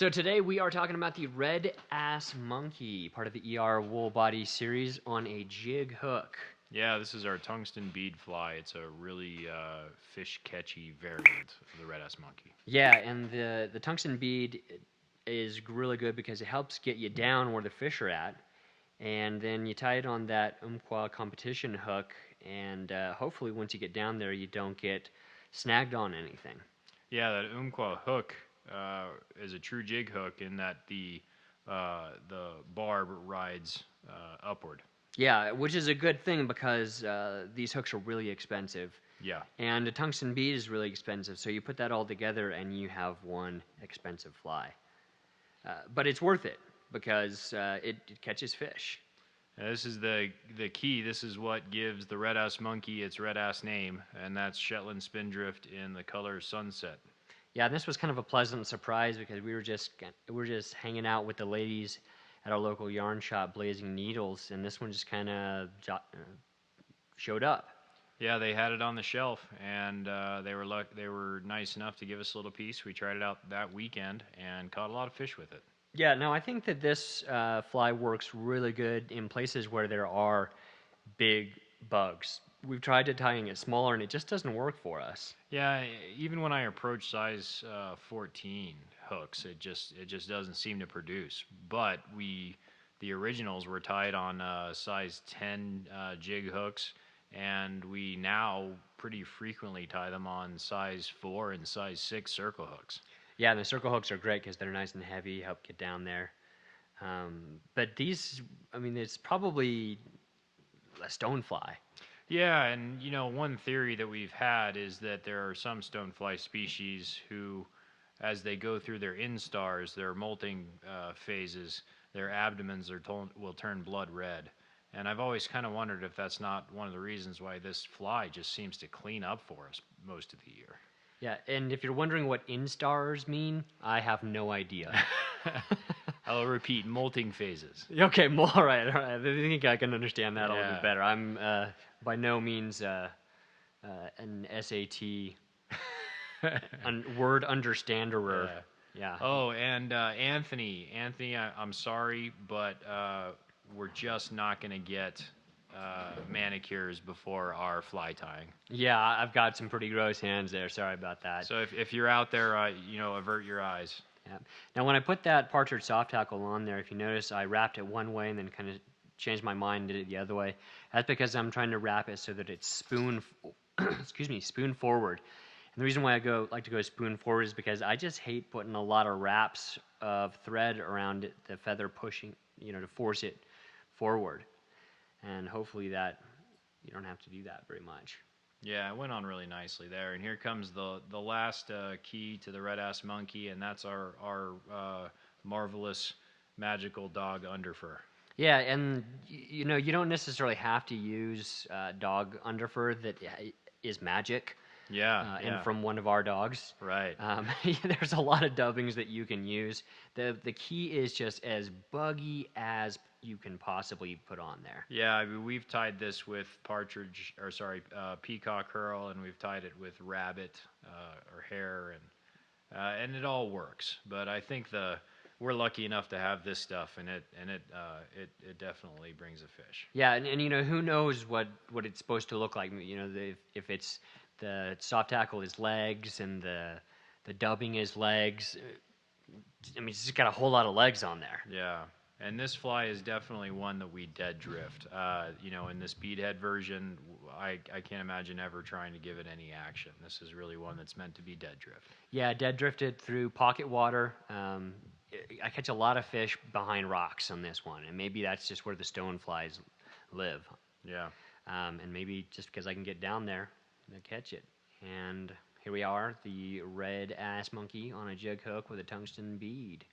So today we are talking about the red ass monkey, part of the wool body series on a jig hook. Yeah, this is our tungsten bead fly. It's a really fish catchy variant of the red ass monkey. Yeah, and the tungsten bead is really good because it helps get you down where the fish are at, and then you tie it on that Umpqua competition hook, and hopefully once you get down there, you don't get snagged on anything. Yeah, that Umpqua hook is a true jig hook in that the barb rides upward. Yeah, which is a good thing because these hooks are really expensive. Yeah. And a tungsten bead is really expensive, so you put that all together and you have one expensive fly. But it's worth it because it catches fish. This is the key. This is what gives the red ass monkey its red ass name, and that's Shetland spindrift in the color sunset. Yeah, this was kind of a pleasant surprise because we were just hanging out with the ladies at our local yarn shop, blazing needles, and this one just kind of showed up. Yeah, they had it on the shelf, and they were nice enough to give us a little piece. We tried it out that weekend and caught a lot of fish with it. Yeah, no, I think that this fly works really good in places where there are big bugs. We've tried to tying it smaller, and it just doesn't work for us. Yeah, even when I approach size 14 hooks, it just doesn't seem to produce. But the originals were tied on size 10 jig hooks, and we now pretty frequently tie them on size 4 and size 6 circle hooks. Yeah, and the circle hooks are great because they're nice and heavy, help get down there. But these, I mean, it's probably a stonefly. Yeah, and one theory that we've had is that there are some stonefly species who, as they go through their instars, their molting phases, their abdomens will turn blood red. And I've always kind of wondered if that's not one of the reasons why this fly just seems to clean up for us most of the year. Yeah, and if you're wondering what instars mean, I have no idea. I'll repeat, molting phases. Okay, all right, all right. I think I can understand that a little Yeah. bit better. I'm by no means an SAT word understander. Yeah. Yeah. Oh, and Anthony, I'm sorry, but we're just not going to get manicures before our fly tying. Yeah, I've got some pretty gross hands there. Sorry about that. So if you're out there, avert your eyes. Yeah. Now, when I put that partridge soft tackle on there, if you notice, I wrapped it one way and then kind of changed my mind and did it the other way. That's because I'm trying to wrap it so that it's spoon forward. And the reason why I like to go spoon forward is because I just hate putting a lot of wraps of thread around it, the feather pushing, to force it forward. And hopefully that you don't have to do that very much. Yeah, it went on really nicely there. And here comes the last key to the red ass monkey, and that's our marvelous magical dog underfur. Yeah, and you don't necessarily have to use dog underfur that is magic. Yeah, And from one of our dogs. Right. There's a lot of dubbings that you can use. The key is just as buggy as you can possibly put on there. Yeah, I mean, we've tied this with peacock herl, and we've tied it with rabbit or hare, and it all works. But I think we're lucky enough to have this stuff, and it definitely brings a fish. Yeah, and who knows what it's supposed to look like. If it's the soft tackle is legs and the dubbing is legs. I mean, it's just got a whole lot of legs on there. Yeah. And this fly is definitely one that we dead drift. In this beadhead version, I can't imagine ever trying to give it any action. This is really one that's meant to be dead drift. Yeah, dead drifted through pocket water. I catch a lot of fish behind rocks on this one, and maybe that's just where the stoneflies live. Yeah. And maybe just because I can get down there, I catch it. And here we are, the red ass monkey on a jig hook with a tungsten bead.